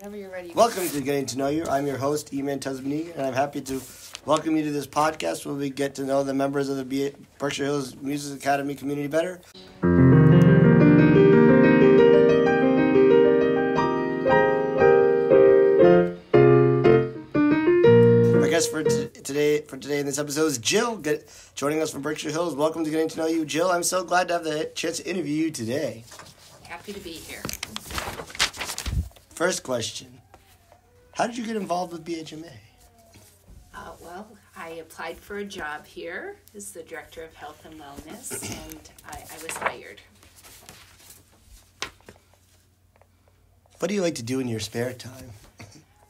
Whenever you're ready. Welcome to Getting to Know You. I'm your host, Eman, Tuzman-Eagan, and I'm happy to welcome you to this podcast where we get to know the members of the Berkshire Hills Music Academy community better. Our guest for today in this episode is Jill, joining us from Berkshire Hills. Welcome to Getting to Know You. Jill, I'm so glad to have the chance to interview you today. Happy to be here. First question, how did you get involved with BHMA? Well, I applied for a job here as the Director of Health and Wellness, and I was hired. What do you like to do in your spare time?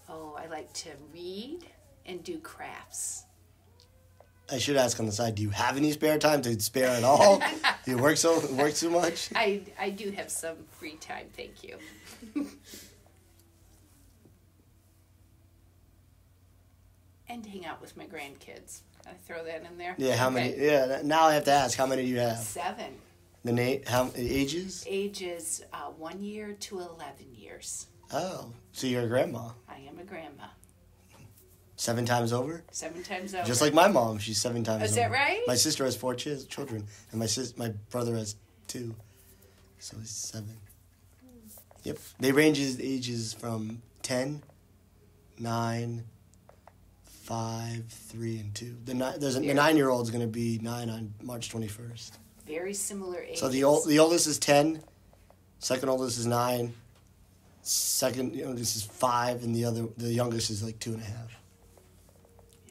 Oh, I like to read and do crafts. I should ask on the side, do you have any spare time to spare at all? Do you work too much? I do have some free time, thank you. And hang out with my grandkids. Can I throw that in there? Yeah, how many? Yeah, now I have to ask, how many do you have? 7. How ages? Ages 1 year to 11 years. Oh, so you're a grandma. I am a grandma. 7 times over? 7 times over. Just like my mom, she's 7 times over. Is that right? My sister has 4 children, and my brother has 2, so it's 7. Yep. They range ages from 10, 9, 5, 3, and 2. The 9-year-old is going to be 9 on March 21st. Very similar ages. So the oldest is 10, second oldest is 9, second youngest is 5, and the youngest is like 2.5.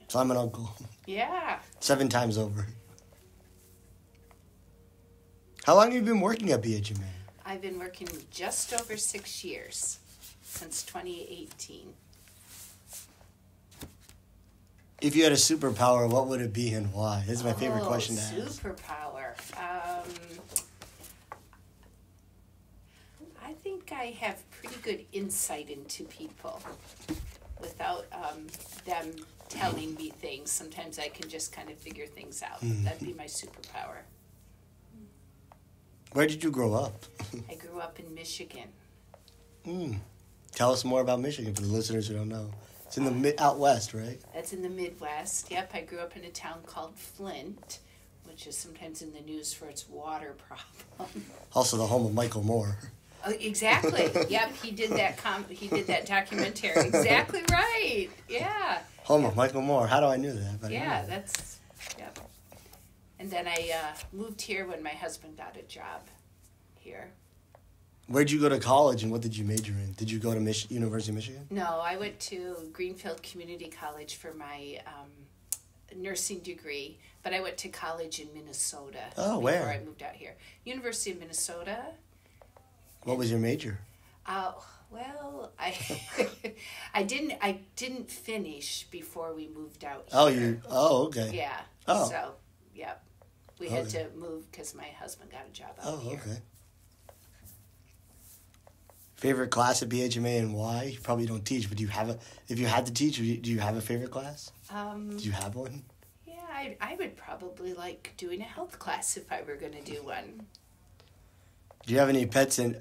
So I'm an uncle. Yeah. 7 times over. How long have you been working at BHMA? I've been working just over 6 years, since 2018. If you had a superpower, what would it be and why? This is my favorite question to ask. Superpower. I think I have pretty good insight into people without them telling me things. Sometimes I can just kind of figure things out. That'd be my superpower. Where did you grow up? I grew up in Michigan. Tell us more about Michigan for the listeners who don't know. It's in the out west, right? That's in the Midwest. Yep, I grew up in a town called Flint, which is sometimes in the news for its water problem. Also the home of Michael Moore. Oh, exactly. Yep, he did that documentary. Exactly right. Yeah. Home of Michael Moore. How do I know that? But yeah, that's yep. And then I moved here when my husband got a job here. Where'd you go to college and what did you major in? Did you go to University of Michigan? No, I went to Greenfield Community College for my nursing degree, but I went to college in Minnesota. Oh, before where? I moved out here. University of Minnesota. What was your major? Well, I didn't finish before we moved out here. Okay. Yeah. Oh. So, yep. We had to move because my husband got a job out here. Okay. Favorite class at BHMA and why? You probably don't teach, but if you had to teach, do you have a favorite class? Do you have one? Yeah, I would probably like doing a health class if I were going to do one. Do you have any pets and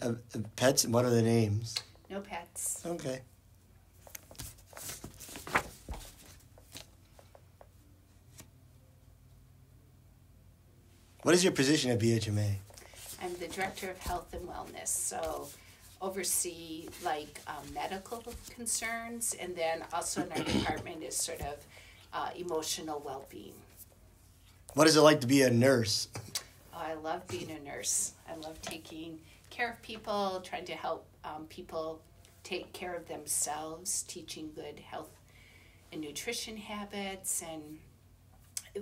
what are the names? No pets. Okay. What is your position at BHMA? I'm the Director of Health and Wellness, so oversee medical concerns, and then also in our department is sort of emotional well-being. What is it like to be a nurse? Oh, I love being a nurse. I love taking care of people, trying to help people take care of themselves, teaching good health and nutrition habits, and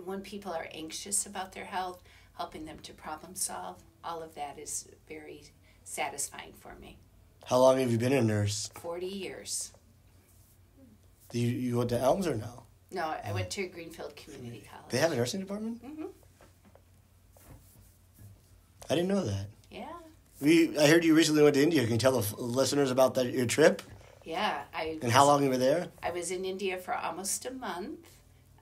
when people are anxious about their health, helping them to problem solve. All of that is very satisfying for me. How long have you been a nurse? 40 years. Do you went to Elms or no? No, I went to Greenfield Community College. They have a nursing department? Mm-hmm. I didn't know that. Yeah. I heard you recently went to India. Can you tell the listeners about your trip? Yeah. And how long you were there? I was in India for almost a month.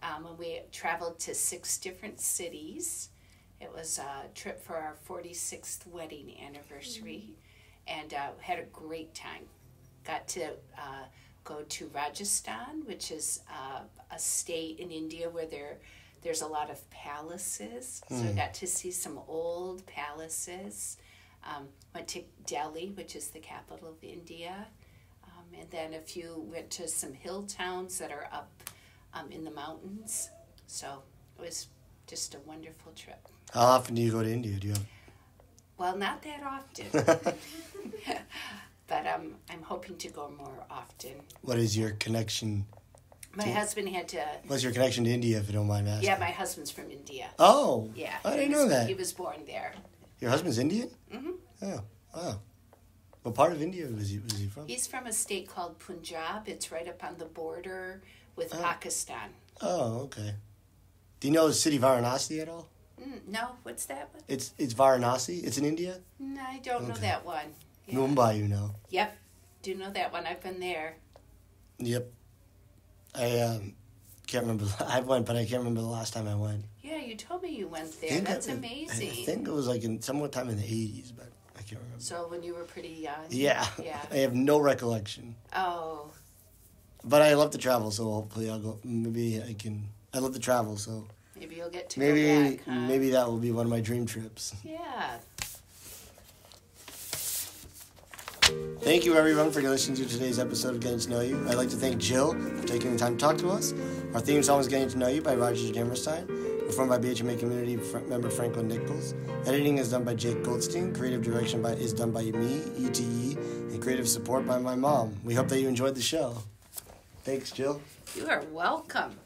And we traveled to 6 different cities. It was a trip for our 46th wedding anniversary, and had a great time. got to go to Rajasthan, which is a state in India where there's a lot of palaces. So I got to see some old palaces. Went to Delhi, which is the capital of India. And then went to some hill towns that are up in the mountains. So it was just a wonderful trip. How often do you go to India? Well, not that often. But I'm hoping to go more often. What is your connection? My husband had to... What's your connection to India, if you don't mind asking? Yeah, my husband's from India. Oh. Yeah. I didn't know that. He was born there. Your husband's Indian? Mm-hmm. Oh, wow. What part of India was he from? He's from a state called Punjab. It's right up on the border with Pakistan. Oh, okay. Do you know the city Varanasi at all? No, what's that one? It's Varanasi. It's in India? No, I don't know that one. Yeah. Mumbai, you know. Yep. Do know that one. I've been there. Yep. I can't remember. I went, but I can't remember the last time I went. Yeah, you told me you went there. That's amazing. I think it was like sometime in the 80s, but I can't remember. So when you were pretty young? Yeah. I have no recollection. Oh. But I love to travel, so hopefully I'll go. Maybe I can. I love to travel, so maybe you'll get to go back, huh? Maybe that will be one of my dream trips. Yeah. Thank you, everyone, for listening to today's episode of Getting to Know You. I'd like to thank Jill for taking the time to talk to us. Our theme song is Getting to Know You by Roger Jammerstein, performed by BHMA community member Franklin Nichols. Editing is done by Jake Goldstein. Creative direction is done by me, ETE, and creative support by my mom. We hope that you enjoyed the show. Thanks, Jill. You are welcome.